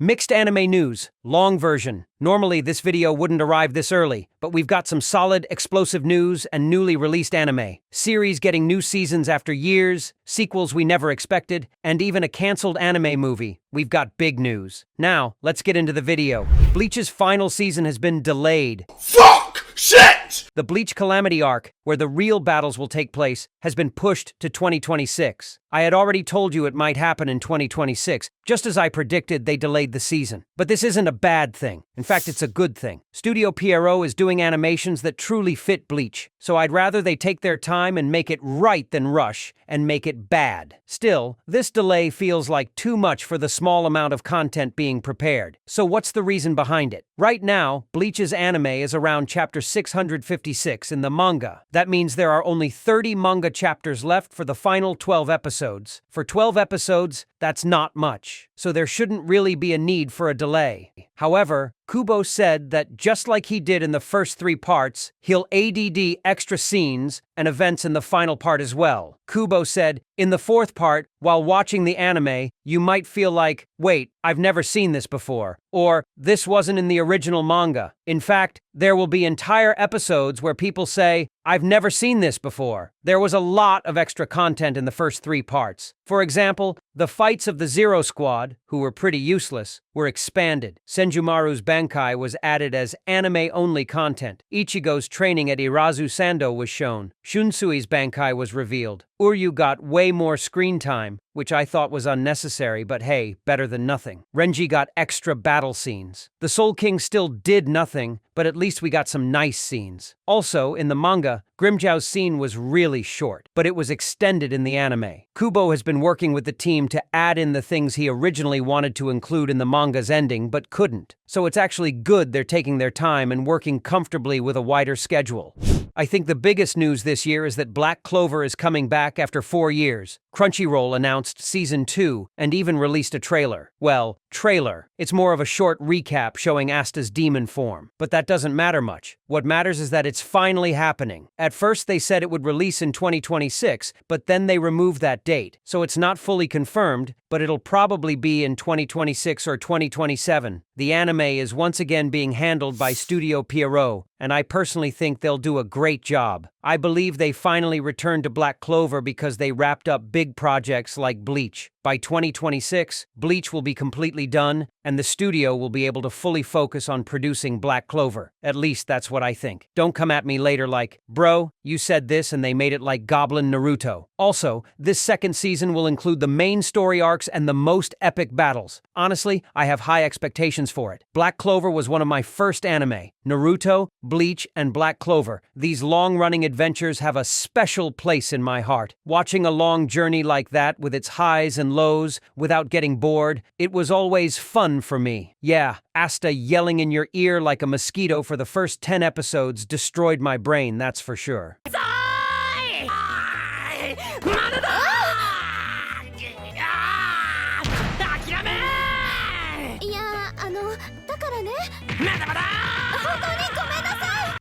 Mixed anime news, long version. Normally this video wouldn't arrive this early, but we've got some solid, explosive news and newly released anime. Series getting new seasons after years, sequels we never expected, and even a cancelled anime movie. We've got big news. Now, let's get into the video. Bleach's final season has been delayed. Fuck! Shit! The Bleach Calamity arc, where the real battles will take place, has been pushed to 2026. I had already told you it might happen in 2026. Just as I predicted, they delayed the season. But this isn't a bad thing. In fact, it's a good thing. Studio Pierrot is doing animations that truly fit Bleach, so I'd rather they take their time and make it right than rush and make it bad. Still, this delay feels like too much for the small amount of content being prepared. So what's the reason behind it? Right now, Bleach's anime is around chapter 656 in the manga. That means there are only 30 manga chapters left for the final 12 episodes. For 12 episodes, that's not much, so there shouldn't really be a need for a delay. However, Kubo said that just like he did in the first 3 parts, he'll ADD extra scenes and events in the final part as well. Kubo said, in the 4th part, while watching the anime, you might feel like, wait, I've never seen this before, or this wasn't in the original manga. In fact, there will be entire episodes where people say, I've never seen this before. There was a lot of extra content in the first 3 parts. For example, the fights of the Zero Squad, who were pretty useless, were expanded. Senjumaru's Bankai was added as anime-only content. Ichigo's training at Irazu Sando was shown. Shunsui's Bankai was revealed. Uryu got way more screen time, which I thought was unnecessary, but hey, better than nothing. Renji got extra battle scenes. The Soul King still did nothing, but at least we got some nice scenes. Also, in the manga, Grimmjow's scene was really short, but it was extended in the anime. Kubo has been working with the team to add in the things he originally wanted to include in the manga's ending, but couldn't. So it's actually good they're taking their time and working comfortably with a wider schedule. I think the biggest news this year is that Black Clover is coming back after 4 years. Crunchyroll announced Season 2 and even released a trailer. Well, trailer. It's more of a short recap showing Asta's demon form. But that doesn't matter much. What matters is that it's finally happening. At first they said it would release in 2026, but then they removed that date. So it's not fully confirmed, but it'll probably be in 2026 or 2027. The anime is once again being handled by Studio Pierrot, and I personally think they'll do a great job. I believe they finally returned to Black Clover because they wrapped up big projects like Bleach. By 2026, Bleach will be completely done, and the studio will be able to fully focus on producing Black Clover. At least that's what I think. Don't come at me later like, bro, you said this and they made it like Goblin Naruto. Also, this 2nd season will include the main story arcs and the most epic battles. Honestly, I have high expectations for it. Black Clover was one of my first anime. Naruto, Bleach, and Black Clover. These long-running adventures have a special place in my heart. Watching a long journey like that with its highs and lows without getting bored, it was always fun for me. Yeah, Asta yelling in your ear like a mosquito for the first 10 episodes destroyed my brain, that's for sure.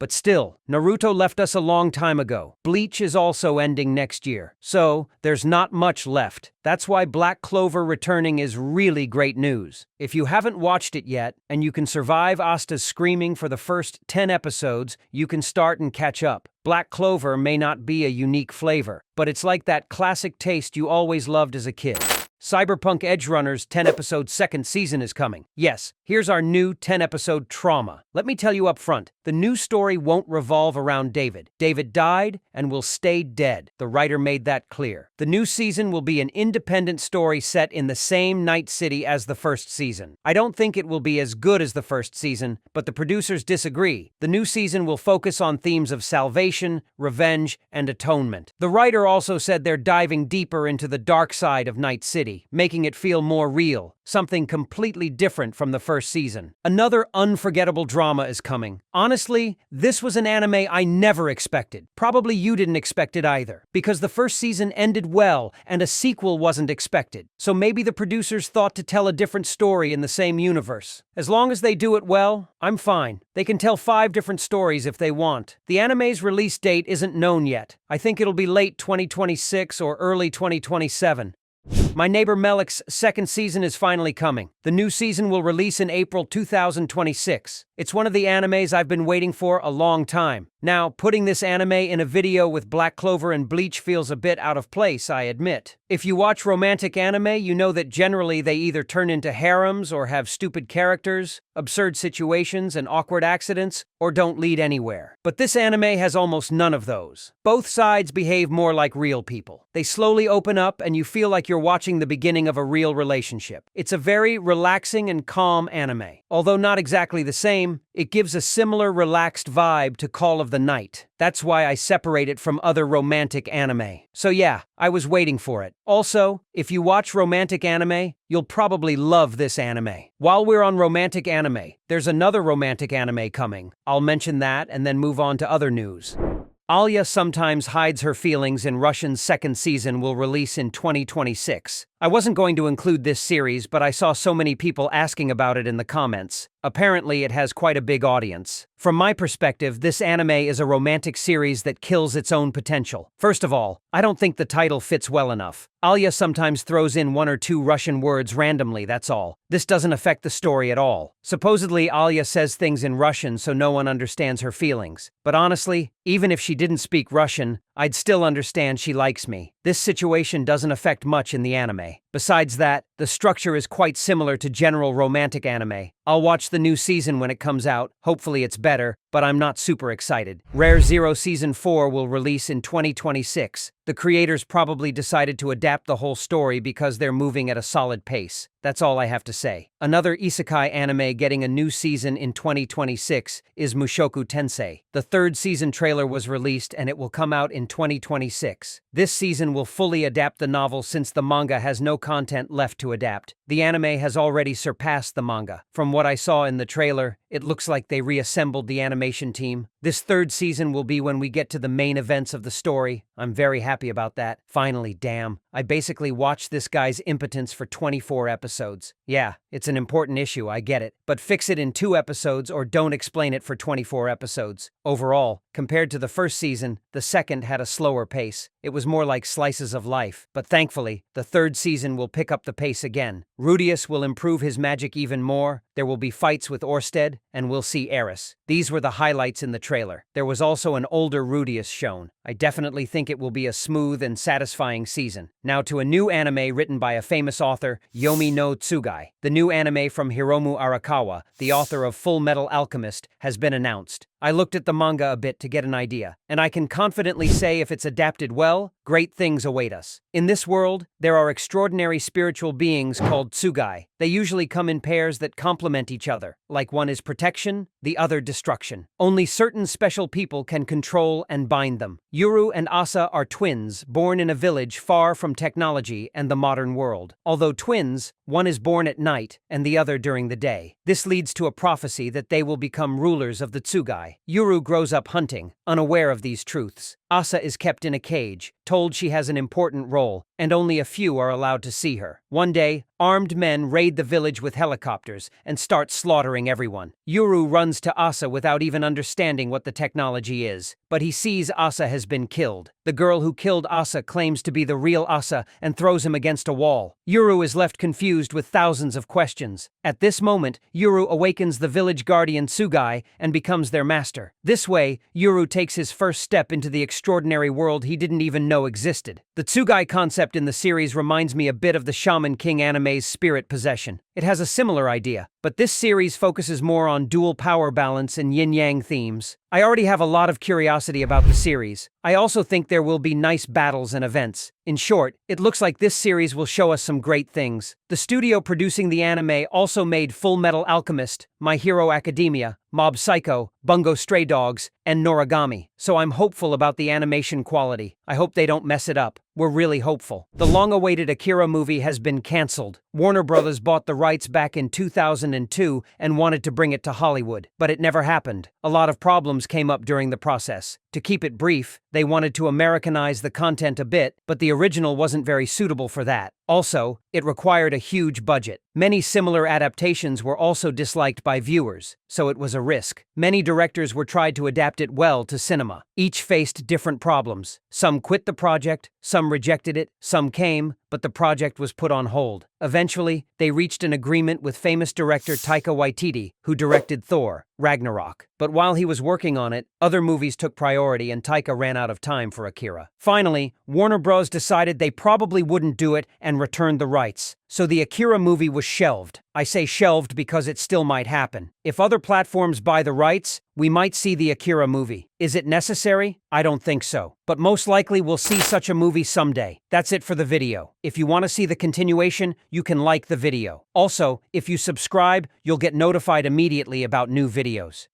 But still, Naruto left us a long time ago. Bleach is also ending next year, so there's not much left. That's why Black Clover returning is really great news. If you haven't watched it yet, and you can survive Asta's screaming for the first 10 episodes, you can start and catch up. Black Clover may not be a unique flavor, but it's like that classic taste you always loved as a kid. Cyberpunk Edgerunner's 10-episode 2nd season is coming. Yes, here's our new 10-episode Trauma. Let me tell you up front, the new story won't revolve around David. David died and will stay dead. The writer made that clear. The new season will be an independent story set in the same Night City as the first season. I don't think it will be as good as the first season, but the producers disagree. The new season will focus on themes of salvation, revenge, and atonement. The writer also said they're diving deeper into the dark side of Night City, making it feel more real, something completely different from the first season. Another unforgettable drama is coming. Honestly, this was an anime I never expected. Probably you didn't expect it either, because the first season ended well and a sequel wasn't expected. So maybe the producers thought to tell a different story in the same universe. As long as they do it well, I'm fine. They can tell 5 different stories if they want. The anime's release date isn't known yet. I think it'll be late 2026 or early 2027. My Neighbor Melik's second season is finally coming. The new season will release in April 2026. It's one of the animes I've been waiting for a long time. Now, putting this anime in a video with Black Clover and Bleach feels a bit out of place, I admit. If you watch romantic anime, you know that generally they either turn into harems or have stupid characters, absurd situations, and awkward accidents, or don't lead anywhere. But this anime has almost none of those. Both sides behave more like real people. They slowly open up and you feel like you're watching the beginning of a real relationship. It's a very relaxing and calm anime. Although not exactly the same, it gives a similar relaxed vibe to Call of the Night. That's why I separate it from other romantic anime. So yeah, I was waiting for it. Also, if you watch romantic anime, you'll probably love this anime. While we're on romantic anime, there's another romantic anime coming. I'll mention that and then move on to other news. Alya Sometimes Hides Her Feelings in Russian's second season will release in 2026. I wasn't going to include this series, but I saw so many people asking about it in the comments. Apparently, it has quite a big audience. From my perspective, this anime is a romantic series that kills its own potential. First of all, I don't think the title fits well enough. Alya sometimes throws in one or two Russian words randomly, that's all. This doesn't affect the story at all. Supposedly, Alya says things in Russian so no one understands her feelings. But honestly, even if she didn't speak Russian, I'd still understand she likes me. This situation doesn't affect much in the anime. Besides that, the structure is quite similar to general romantic anime. I'll watch the new season when it comes out, hopefully it's better, but I'm not super excited. Rare Zero Season 4 will release in 2026. The creators probably decided to adapt the whole story because they're moving at a solid pace. That's all I have to say. Another isekai anime getting a new season in 2026 is Mushoku Tensei. The third season trailer was released and it will come out in 2026. This season will fully adapt the novel since the manga has no content left to adapt. The anime has already surpassed the manga. From what I saw in the trailer, it looks like they reassembled the animation team. This third season will be when we get to the main events of the story. I'm very happy about that. Finally, damn. I basically watched this guy's impotence for 24 episodes. Yeah, it's an important issue, I get it. But fix it in 2 episodes or don't explain it for 24 episodes. Overall, compared to the first season, the second had a slower pace. It was more like slices of life. But thankfully, the third season will pick up the pace again. Rudius will improve his magic even more. There will be fights with Orsted, and we'll see Eris. These were the highlights in the trailer. There was also an older Rudius shown. I definitely think it will be a smooth and satisfying season. Now to a new anime written by a famous author, Yomi no Tsugai. The new anime from Hiromu Arakawa, the author of Full Metal Alchemist, has been announced. I looked at the manga a bit to get an idea, and I can confidently say if it's adapted well, great things await us. In this world, there are extraordinary spiritual beings called Tsugai. They usually come in pairs that complement each other, like one is protection, the other destruction. Only certain special people can control and bind them. Yuru and Asa are twins, born in a village far from technology and the modern world. Although twins, one is born at night and the other during the day. This leads to a prophecy that they will become rulers of the Tsugai. Yuru grows up hunting, unaware of these truths. Asa is kept in a cage, told she has an important role, and only a few are allowed to see her. One day, armed men raid the village with helicopters and start slaughtering everyone. Yuru runs to Asa without even understanding what the technology is, but he sees Asa has been killed. The girl who killed Asa claims to be the real Asa and throws him against a wall. Yuru is left confused with thousands of questions. At this moment, Yuru awakens the village guardian Tsugai and becomes their master. This way, Yuru takes his first step into the extraordinary world he didn't even know existed. The Tsugai concept in the series reminds me a bit of the Shaman King anime's Spirit Possession. It has a similar idea, but this series focuses more on dual power balance and yin-yang themes. I already have a lot of curiosity about the series. I also think there will be nice battles and events. In short, it looks like this series will show us some great things. The studio producing the anime also made Full Metal Alchemist, My Hero Academia, Mob Psycho, Bungo Stray Dogs, and Noragami, so I'm hopeful about the animation quality. I hope they don't mess it up. We're really hopeful. The long-awaited Akira movie has been cancelled. Warner Brothers bought the rights back in 2002 and wanted to bring it to Hollywood, but it never happened. A lot of problems came up during the process. To keep it brief, they wanted to Americanize the content a bit, but the original wasn't very suitable for that. Also, it required a huge budget. Many similar adaptations were also disliked by viewers, so it was a risk. Many directors were tried to adapt it well to cinema. Each faced different problems. Some quit the project, some rejected it, some came, but the project was put on hold. Eventually, they reached an agreement with famous director Taika Waititi, who directed Thor: Ragnarok. But while he was working on it, other movies took priority and Taika ran out of time for Akira. Finally, Warner Bros. Decided they probably wouldn't do it and returned the rights. So the Akira movie was shelved. I say shelved because it still might happen. If other platforms buy the rights, we might see the Akira movie. Is it necessary? I don't think so. But most likely we'll see such a movie someday. That's it for the video. If you want to see the continuation, you can like the video. Also, if you subscribe, you'll get notified immediately about new videos.